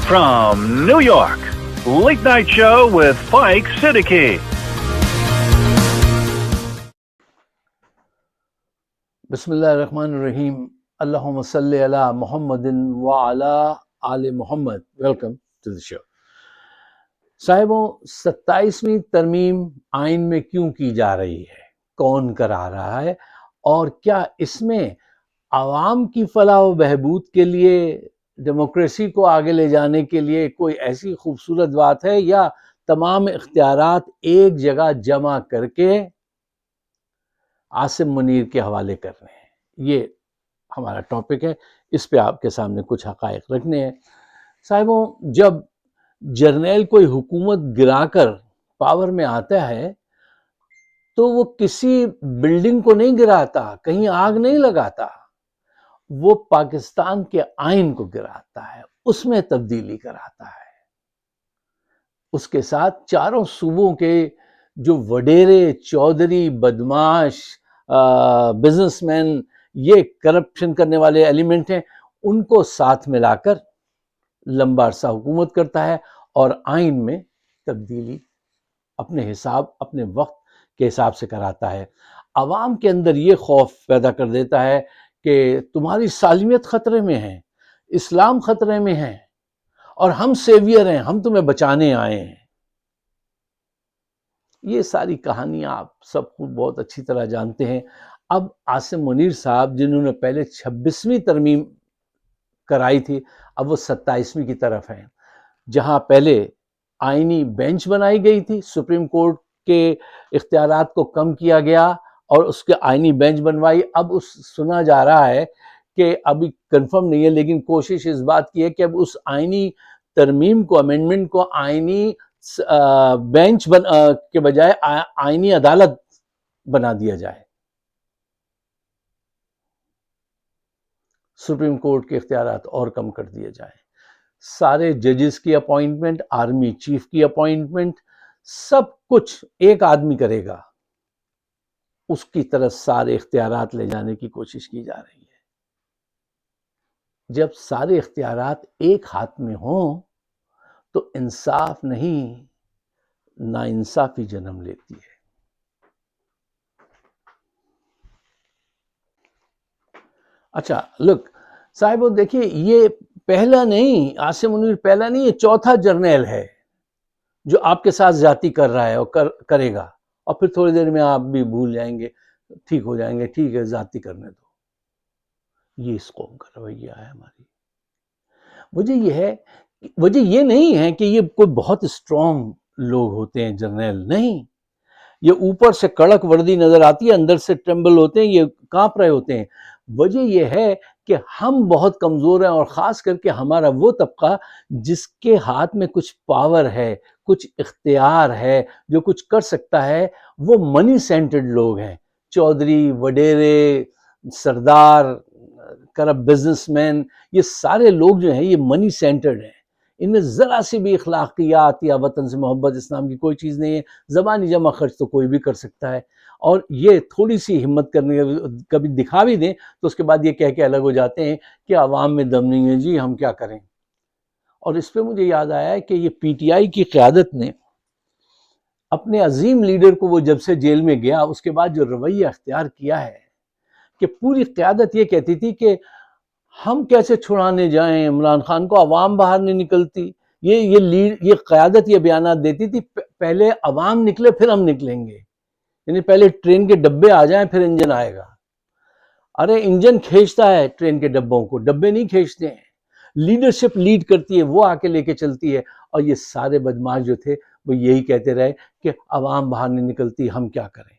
from New York, Late Night Show with Spike Siddiqui. Bismillahirrahmanirrahim. Allahumma salli ala Muhammadin wa ala ali Muhammad. Welcome to the show. صاحبوں 27ویں ترمیم آئین میں کیوں کی جا رہی ہے؟ کون کرا رہا ہے؟ اور کیا اس میں عوام کی فلاح و بہبود کے لیے، ڈیموکریسی کو آگے لے جانے کے لیے کوئی ایسی خوبصورت بات ہے، یا تمام اختیارات ایک جگہ جمع کر کے عاصم منیر کے حوالے کرنے ہیں؟ یہ ہمارا ٹاپک ہے، اس پہ آپ کے سامنے کچھ حقائق رکھنے ہیں۔ صاحبوں، جب جرنیل کوئی حکومت گرا کر پاور میں آتا ہے تو وہ کسی بلڈنگ کو نہیں گراتا، کہیں آگ نہیں لگاتا، وہ پاکستان کے آئین کو گراتا ہے، اس میں تبدیلی کراتا ہے۔ اس کے ساتھ چاروں صوبوں کے جو وڈیرے، چودھری، بدماش، بزنس مین، یہ کرپشن کرنے والے ایلیمنٹ ہیں، ان کو ساتھ ملا کر لمبا عرصہ حکومت کرتا ہے اور آئین میں تبدیلی اپنے حساب، اپنے وقت کے حساب سے کراتا ہے۔ عوام کے اندر یہ خوف پیدا کر دیتا ہے کہ تمہاری سالمیت خطرے میں ہے، اسلام خطرے میں ہے، اور ہم سیویئر ہیں، ہم تمہیں بچانے آئے ہیں۔ یہ ساری کہانیاں آپ سب کو بہت اچھی طرح جانتے ہیں۔ اب عاصم منیر صاحب، جنہوں نے پہلے 26ویں ترمیم کرائی تھی، اب وہ 27ویں کی طرف ہیں، جہاں پہلے آئینی بینچ بنائی گئی تھی، سپریم کورٹ کے اختیارات کو کم کیا گیا اور اس کے آئینی بینچ بنوائی۔ اب سنا جا رہا ہے کہ ابھی کنفرم نہیں ہے، لیکن کوشش اس بات کی ہے کہ اب اس آئینی ترمیم کو، امینڈمنٹ کو، آئینی بینچ کے بجائے آئینی عدالت بنا دیا جائے۔ سپریم کورٹ کے اختیارات اور کم کر دیے جائیں۔ سارے ججز کی اپوائنٹمنٹ، آرمی چیف کی اپوائنٹمنٹ، سب کچھ ایک آدمی کرے گا۔ اس کی طرف سارے اختیارات لے جانے کی کوشش کی جا رہی ہے۔ جب سارے اختیارات ایک ہاتھ میں ہوں تو انصاف نہیں، ناانصافی جنم لیتی ہے۔ اچھا لک صاحبو، دیکھیے، یہ پہلا نہیں، عاصم منیر پہلا نہیں، یہ چوتھا جرنیل ہے جو آپ کے ساتھ زیادتی کر رہا ہے اور کرے گا، اور پھر تھوڑی دیر میں آپ بھی بھول جائیں گے، ٹھیک ہو جائیں گے، ٹھیک ہے زیادتی کرنے دو۔ یہ اس قوم کا رویہ ہے ہماری۔ وجہ یہ نہیں ہے کہ یہ کوئی بہت اسٹرانگ لوگ ہوتے ہیں جرنیل، نہیں، یہ اوپر سے کڑک وردی نظر آتی ہے، اندر سے ٹرمبل ہوتے ہیں، یہ کانپ رہے ہوتے ہیں۔ وجہ یہ ہے کہ ہم بہت کمزور ہیں، اور خاص کر کے ہمارا وہ طبقہ جس کے ہاتھ میں کچھ پاور ہے، کچھ اختیار ہے، جو کچھ کر سکتا ہے، وہ منی سینٹرڈ لوگ ہیں۔ چودھری، وڈیرے، سردار، کرپ بزنس مین، یہ سارے لوگ جو ہیں یہ منی سینٹرڈ ہیں۔ ان میں ذرا سی بھی اخلاقیات یا وطن سے محبت، اسلام کی کوئی چیز نہیں ہے۔ زبانی جمع خرچ تو کوئی بھی کر سکتا ہے، اور یہ تھوڑی سی ہمت کرنے، کبھی دکھا بھی دیں تو اس کے بعد یہ کہہ کے الگ ہو جاتے ہیں کہ عوام میں دم نہیں ہے جی، ہم کیا کریں۔ اور اس پہ مجھے یاد آیا ہے کہ یہ پی ٹی آئی کی قیادت نے اپنے عظیم لیڈر کو، وہ جب سے جیل میں گیا اس کے بعد جو رویہ اختیار کیا ہے، کہ پوری قیادت یہ کہتی تھی کہ ہم کیسے چھڑانے جائیں عمران خان کو، عوام باہر نہیں نکلتی۔ یہ قیادت یہ بیانات دیتی تھی، پہلے عوام نکلے پھر ہم نکلیں گے، یعنی پہلے ٹرین کے ڈبے آ جائیں پھر انجن آئے گا۔ ارے انجن کھینچتا ہے ٹرین کے ڈبوں کو، ڈبے نہیں کھینچتے ہیں۔ لیڈرشپ لیڈ کرتی ہے، وہ آ کے لے کے چلتی ہے۔ اور یہ سارے بدماش جو تھے وہ یہی کہتے رہے کہ عوام باہر نہیں نکلتی، ہم کیا کریں۔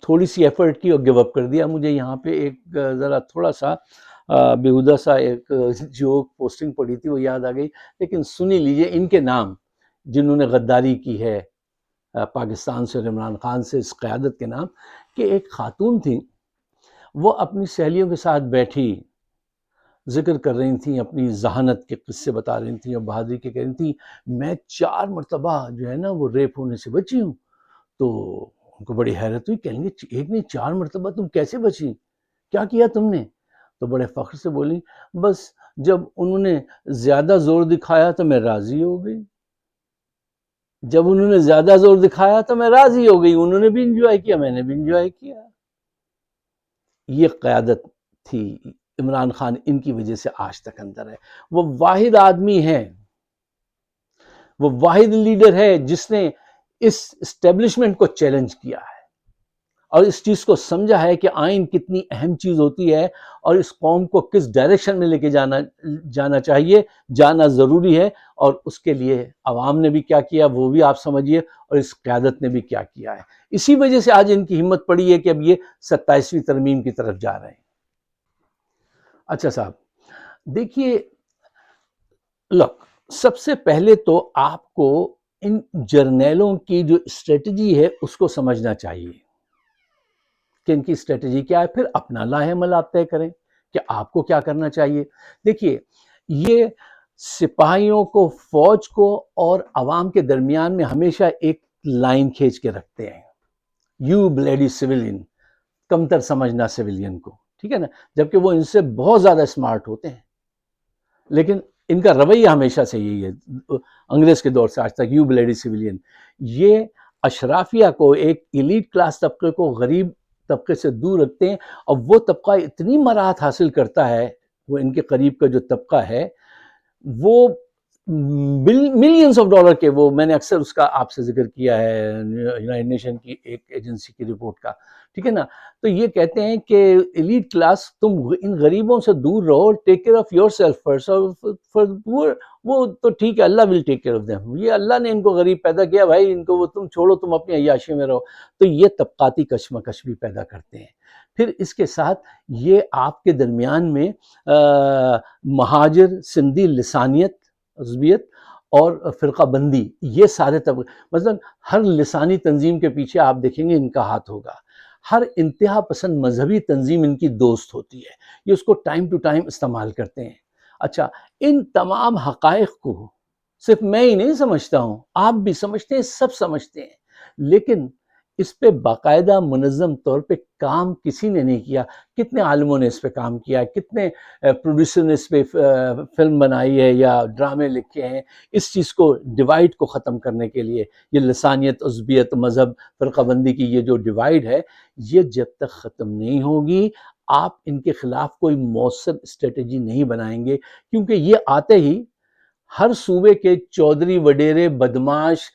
تھوڑی سی ایفرٹ کی اور گیو اپ کر دیا۔ مجھے یہاں پہ ایک ذرا تھوڑا سا بیہودہ سا ایک جو پوسٹنگ پڑی تھی وہ یاد آ گئی، لیکن سنی لیجئے ان کے نام جنہوں نے غداری کی ہے پاکستان سے اور عمران خان سے، اس قیادت کے نام، کہ ایک خاتون تھیں، وہ اپنی سہیلیوں کے ساتھ بیٹھی ذکر کر رہی تھیں، اپنی ذہانت کے قصے بتا رہی تھیں اور بہادری کے کہہ رہی تھیں، میں 4 مرتبہ جو ہے نا وہ ریپ ہونے سے بچی ہوں۔ تو ان کو بڑی حیرت ہوئی، کہیں گے ایک نہیں 4 مرتبہ تم کیسے بچی، کیا کیا تم نے؟ تو بڑے فخر سے بولی، بس جب انہوں نے زیادہ زور دکھایا تو میں راضی ہو گئی، جب انہوں نے زیادہ زور دکھایا تو میں راضی ہو گئی، انہوں نے بھی انجوائے کیا، میں نے بھی انجوائے کیا۔ یہ قیادت تھی عمران خان، ان کی وجہ سے آج تک اندر ہے۔ وہ واحد آدمی ہے، وہ واحد لیڈر ہے جس نے اس اسٹیبلشمنٹ کو چیلنج کیا ہے اور اس چیز کو سمجھا ہے کہ آئین کتنی اہم چیز ہوتی ہے اور اس قوم کو کس ڈائریکشن میں لے کے جانا چاہیے، جانا ضروری ہے، اور اس کے لیے عوام نے بھی کیا کیا وہ بھی آپ سمجھیے، اور اس قیادت نے بھی کیا کیا ہے۔ اسی وجہ سے آج ان کی ہمت پڑی ہے کہ اب یہ 27ویں ترمیم کی طرف جا رہے ہیں۔ اچھا صاحب دیکھیے، لوک سب سے پہلے تو آپ کو ان جرنیلوں کی جو اسٹریٹجی ہے اس کو سمجھنا چاہیے کہ ان کی اسٹریٹجی کیا ہے، پھر اپنا لاہ عمل آپ طے کریں کہ آپ کو کیا کرنا چاہیے۔ دیکھیے، یہ سپاہیوں کو، فوج کو اور عوام کے درمیان میں ہمیشہ ایک لائن کھینچ کے رکھتے ہیں، یو بلیڈی سویلین، کمتر سمجھنا سویلین کو، ٹھیک ہے نا، جبکہ وہ ان سے بہت زیادہ اسمارٹ ہوتے ہیں، لیکن ان کا رویہ ہمیشہ سے یہی ہے، انگریز کے دور سے آج تک، یو بلیڈی سویلین۔ یہ اشرافیہ کو، ایک ایلیٹ کلاس طبقے کو غریب طبقے سے دور رکھتے ہیں، اور وہ طبقہ اتنی مراحت حاصل کرتا ہے، وہ ان کے قریب کا جو طبقہ ہے وہ ملینز آف ڈالر کے، وہ میں نے اکثر اس کا آپ سے ذکر کیا ہے یونائٹڈ نیشن کی ایک ایجنسی کی رپورٹ کا، ٹھیک ہے نا، تو یہ کہتے ہیں کہ ایلیٹ کلاس، تم ان غریبوں سے دور رہو، take care of your self first, for پور وہ تو ٹھیک ہے، اللہ ول ٹیک کیئر آف دیم، یہ اللہ نے ان کو غریب پیدا کیا بھائی، ان کو وہ تم چھوڑو، تم اپنی عیاشی میں رہو، تو یہ طبقاتی کشمکش بھی پیدا کرتے ہیں۔ پھر اس کے ساتھ یہ آپ کے درمیان میں مہاجر، سندھی لسانیت، عصبیت اور فرقہ بندی، یہ سارے طبقے، مثلا ہر لسانی تنظیم کے پیچھے آپ دیکھیں گے ان کا ہاتھ ہوگا، ہر انتہا پسند مذہبی تنظیم ان کی دوست ہوتی ہے، یہ اس کو ٹائم ٹو ٹائم استعمال کرتے ہیں۔ اچھا، ان تمام حقائق کو صرف میں ہی نہیں سمجھتا ہوں، آپ بھی سمجھتے ہیں، سب سمجھتے ہیں، لیکن اس پہ باقاعدہ منظم طور پہ کام کسی نے نہیں کیا۔ کتنے عالموں نے اس پہ کام کیا ہے، کتنے پروڈیوسر نے اس پہ فلم بنائی ہے یا ڈرامے لکھے ہیں، اس چیز کو، ڈیوائیڈ کو ختم کرنے کے لیے۔ یہ لسانیت، عصبیت، مذہب، فرقہ بندی کی یہ جو ڈیوائیڈ ہے، یہ جب تک ختم نہیں ہوگی آپ ان کے خلاف کوئی مؤثر اسٹریٹجی نہیں بنائیں گے، کیونکہ یہ آتے ہی ہر صوبے کے چودھری، وڈیرے، بدماش،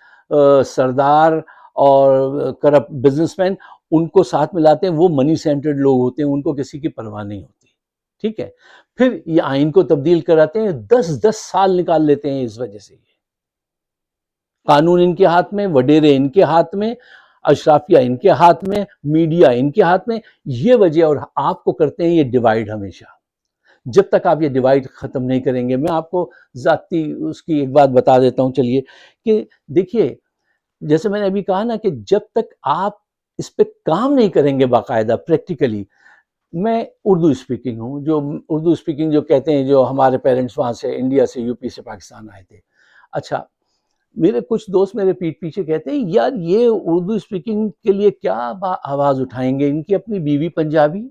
سردار اور کرپٹ بزنس مین ان کو ساتھ ملاتے ہیں، وہ منی سینٹرڈ لوگ ہوتے ہیں، ان کو کسی کی پرواہ نہیں ہوتی، ٹھیک ہے۔ پھر یہ آئین کو تبدیل کراتے ہیں، 10 سال نکال لیتے ہیں اس وجہ سے۔ قانون ان کے ہاتھ میں، وڈیرے ان کے ہاتھ میں، اشرافیہ ان کے ہاتھ میں، میڈیا ان کے ہاتھ میں، یہ وجہ، اور آپ کو کرتے ہیں یہ ڈیوائیڈ ہمیشہ۔ جب تک آپ یہ ڈیوائیڈ ختم نہیں کریں گے، میں آپ کو ذاتی اس کی ایک بات بتا دیتا ہوں، چلیے، کہ دیکھیے، جیسے میں نے ابھی کہا نا کہ جب تک آپ اس پہ کام نہیں کریں گے باقاعدہ پریکٹیکلی، میں اردو اسپیکنگ ہوں، جو اردو اسپیکنگ جو کہتے ہیں، جو ہمارے پیرنٹس وہاں سے انڈیا سے، یو پی سے پاکستان آئے تھے، اچھا، میرے کچھ دوست میرے پیٹھ پیچھے کہتے ہیں یار یہ اردو اسپیکنگ کے لیے کیا آواز اٹھائیں گے، ان کی اپنی بیوی پنجابی،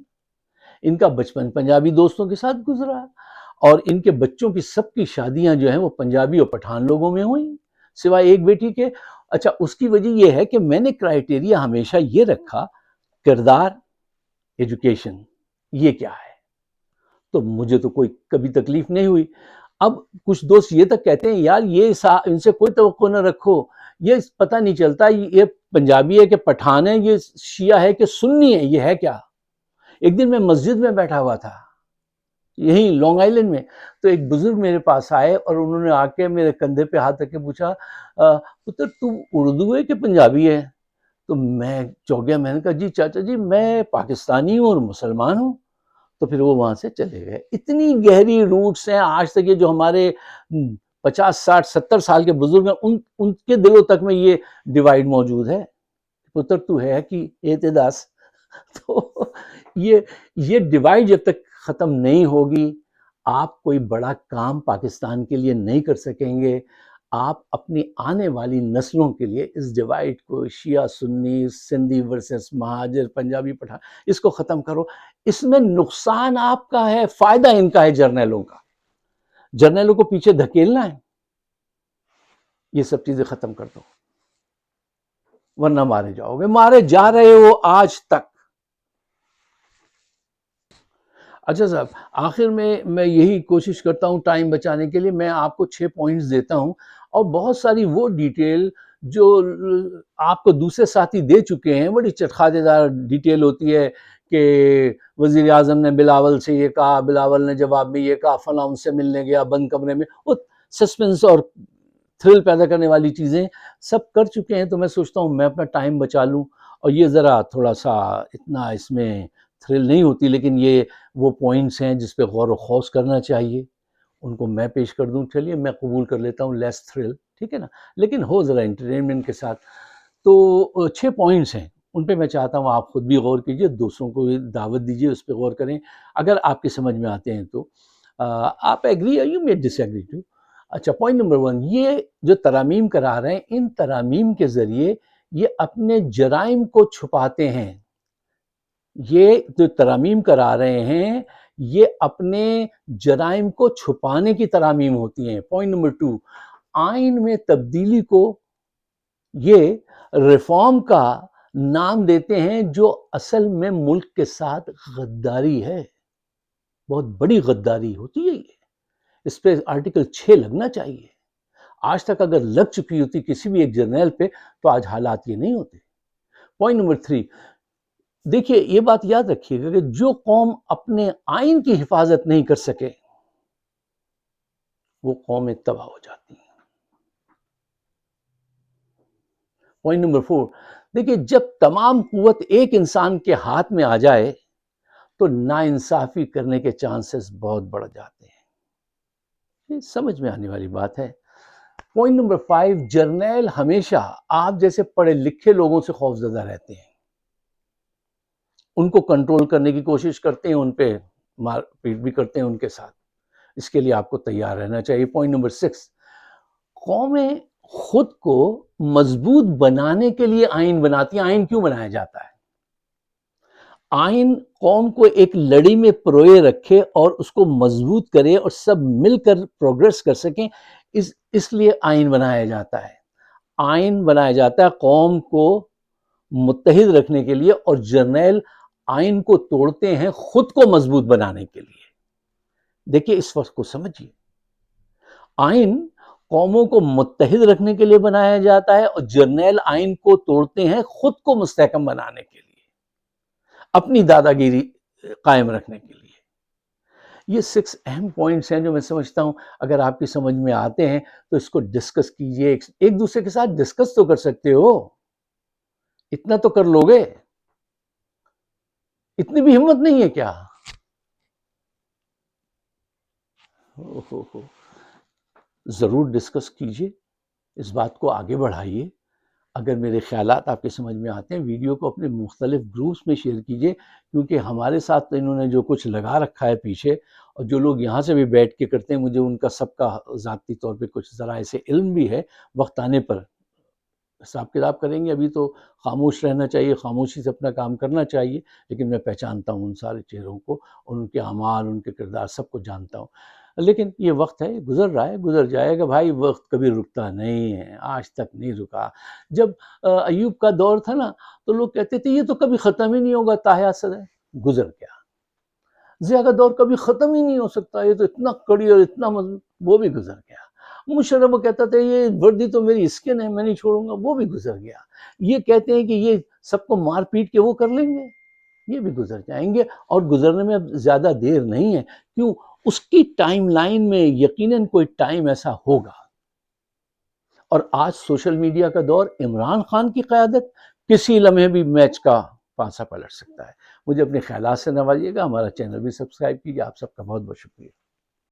ان کا بچپن پنجابی دوستوں کے ساتھ گزرا، اور ان کے بچوں کی سب کی شادیاں جو ہیں وہ پنجابی اور پٹھان لوگوں میں ہوئیں، سوائے ایک بیٹی کے۔ اچھا، اس کی وجہ یہ ہے کہ میں نے کرائیٹیریا ہمیشہ یہ رکھا، کردار، ایجوکیشن، یہ کیا ہے، تو مجھے تو کوئی کبھی تکلیف نہیں ہوئی۔ اب کچھ دوست یہ تک کہتے ہیں یار یہ ان سے کوئی توقع نہ رکھو، یہ پتہ نہیں چلتا یہ پنجابی ہے کہ پٹھان ہے، یہ شیعہ ہے کہ سنی ہے، یہ ہے کیا۔ ایک دن میں مسجد میں بیٹھا ہوا تھا یہیں لانگ آئیلینڈ میں، تو ایک بزرگ میرے پاس آئے اور انہوں نے آ کے میرے کندھے پہ ہاتھ رکھ کے پوچھا، پتر تو اردو ہے کہ پنجابی ہے؟ تو میں چونک گیا، میں نے کہا جی چاچا جی میں پاکستانی ہوں اور مسلمان ہوں۔ تو پھر وہ وہاں سے چلے گئے۔ اتنی گہری روٹس ہیں آج تک، یہ جو ہمارے 50 60 70 سال کے بزرگ ہیں، ان کے دلوں تک میں یہ ڈیوائیڈ موجود ہے، پتر تو ہے کہ اعتداس۔ تو یہ ڈیوائیڈ جب تک ختم نہیں ہوگی، آپ کوئی بڑا کام پاکستان کے لیے نہیں کر سکیں گے۔ آپ اپنی آنے والی نسلوں کے لیے اس ڈیوائیڈ کو، شیعہ سنی، سندھی ورسس مہاجر، پنجابی پٹھان، اس کو ختم کرو۔ اس میں نقصان آپ کا ہے، فائدہ ان کا ہے جرنیلوں کا۔ جرنیلوں کو پیچھے دھکیلنا ہے، یہ سب چیزیں ختم کر دو، ورنہ مارے جاؤ گے، مارے جا رہے ہو آج تک۔ اچھا صاحب، آخر میں یہی کوشش کرتا ہوں ٹائم بچانے کے لیے، میں آپ کو 6 پوائنٹس دیتا ہوں، اور بہت ساری وہ ڈیٹیل جو آپ کو دوسرے ساتھی دے چکے ہیں، بڑی چٹخادے دار ڈیٹیل ہوتی ہے کہ وزیر اعظم نے بلاول سے یہ کہا، بلاول نے جواب میں یہ کہا، فلاں ان سے ملنے گیا بند کمرے میں، وہ سسپنس اور تھرل پیدا کرنے والی چیزیں سب کر چکے ہیں۔ تو میں سوچتا ہوں میں اپنا ٹائم بچا لوں، اور یہ ذرا تھوڑا سا اتنا اس میں تھرل نہیں ہوتی، لیکن یہ وہ پوائنٹس ہیں جس پہ غور و خوض کرنا چاہیے، ان کو میں پیش کر دوں۔ چلیے میں قبول کر لیتا ہوں لیس تھرل، ٹھیک ہے نا، لیکن ہو ذرا انٹرٹینمنٹ کے ساتھ۔ تو 6 پوائنٹس ہیں، ان پہ میں چاہتا ہوں آپ خود بھی غور کیجئے، دوسروں کو بھی دعوت دیجئے، اس پہ غور کریں، اگر آپ کی سمجھ میں آتے ہیں تو آپ ایگری اور یو میں ڈس ایگری ٹو۔ اچھا، پوائنٹ نمبر 1، یہ جو ترامیم کرا رہے ہیں، ان ترامیم کے ذریعے یہ اپنے جرائم کو چھپاتے ہیں۔ یہ جو ترامیم کرا رہے ہیں یہ اپنے جرائم کو چھپانے کی ترامیم ہوتی ہیں۔ پوائنٹ نمبر 2، آئین میں تبدیلی کو یہ ریفارم کا نام دیتے ہیں، جو اصل میں ملک کے ساتھ غداری ہے، بہت بڑی غداری ہوتی ہے یہ، اس پہ آرٹیکل 6 لگنا چاہیے۔ آج تک اگر لگ چکی ہوتی کسی بھی ایک جرنیل پہ تو آج حالات یہ نہیں ہوتے۔ پوائنٹ نمبر 3، دیکھیے یہ بات یاد رکھیے گا کہ جو قوم اپنے آئین کی حفاظت نہیں کر سکے وہ قومیں تباہ ہو جاتی ہیں۔ پوائنٹ نمبر 4، دیکھیے جب تمام قوت ایک انسان کے ہاتھ میں آ جائے تو ناانصافی کرنے کے چانسز بہت بڑھ جاتے ہیں۔ یہ سمجھ میں آنے والی بات ہے۔ پوائنٹ نمبر 5، جرنیل ہمیشہ آپ جیسے پڑھے لکھے لوگوں سے خوفزدہ رہتے ہیں، ان کو کنٹرول کرنے کی کوشش کرتے ہیں، ان پہ مار پیٹ بھی کرتے ہیں ان کے ساتھ، اس کے لیے آپ کو تیار رہنا چاہیے۔ پوائنٹ نمبر 6، قومیں خود کو مضبوط بنانے کے لیے آئین بناتی ہیں۔ آئین کیوں بنایا جاتا ہے؟ آئین قوم کو ایک لڑی میں پروئے رکھے اور اس کو مضبوط کرے اور سب مل کر پروگریس کر سکیں، اس لیے آئین بنایا جاتا ہے۔ آئین بنایا جاتا ہے قوم کو متحد رکھنے کے لیے، اور جرنیل آئین کو توڑتے ہیں خود کو مضبوط بنانے کے لیے۔ دیکھیے اس وقت کو سمجھیے، آئین قوموں کو متحد رکھنے کے لیے بنایا جاتا ہے، اور جرنیل آئین کو توڑتے ہیں خود کو مستحکم بنانے کے لیے، اپنی دادا گیری قائم رکھنے کے لیے۔ یہ 6 اہم پوائنٹس ہیں جو میں سمجھتا ہوں اگر آپ کی سمجھ میں آتے ہیں تو اس کو ڈسکس کیجئے، ایک دوسرے کے ساتھ ڈسکس تو کر سکتے ہو، اتنا تو کر لو گے، اتنی بھی ہمت نہیں ہے کیا؟ ضرور ڈسکس کیجئے، اس بات کو آگے بڑھائیے۔ اگر میرے خیالات آپ کے سمجھ میں آتے ہیں، ویڈیو کو اپنے مختلف گروپس میں شیئر کیجئے، کیونکہ ہمارے ساتھ تو انہوں نے جو کچھ لگا رکھا ہے پیچھے، اور جو لوگ یہاں سے بھی بیٹھ کے کرتے ہیں، مجھے ان کا سب کا ذاتی طور پہ کچھ ذرائع سے علم بھی ہے، وقت آنے پر حساب کتاب کریں گے۔ ابھی تو خاموش رہنا چاہیے، خاموشی سے اپنا کام کرنا چاہیے، لیکن میں پہچانتا ہوں ان سارے چہروں کو، اور ان کے اعمال، ان کے کردار سب کو جانتا ہوں۔ لیکن یہ وقت ہے، گزر رہا ہے، گزر جائے گا بھائی، وقت کبھی رکتا نہیں ہے، آج تک نہیں رکا۔ جب ایوب کا دور تھا نا تو لوگ کہتے تھے یہ تو کبھی ختم ہی نہیں ہوگا، تاحیات سدا ہے، گزر گیا۔ ضیاء کا دور کبھی ختم ہی نہیں ہو سکتا، یہ تو اتنا کڑی اور اتنا مضبوط، وہ بھی گزر گیا۔ مشرف کہتا تھا یہ وردی تو میری اسکن ہے، میں نہیں چھوڑوں گا، وہ بھی گزر گیا۔ یہ کہتے ہیں کہ یہ سب کو مار پیٹ کے وہ کر لیں گے، یہ بھی گزر جائیں گے، اور گزرنے میں اب زیادہ دیر نہیں ہے۔ کیوں؟ اس کی ٹائم لائن میں یقیناً کوئی ٹائم ایسا ہوگا۔ اور آج سوشل میڈیا کا دور، عمران خان کی قیادت کسی لمحے بھی میچ کا پانسا پلٹ سکتا ہے۔ مجھے اپنے خیالات سے نوازیے گا، ہمارا چینل بھی سبسکرائب کیجیے۔ آپ سب کا بہت بہت شکریہ۔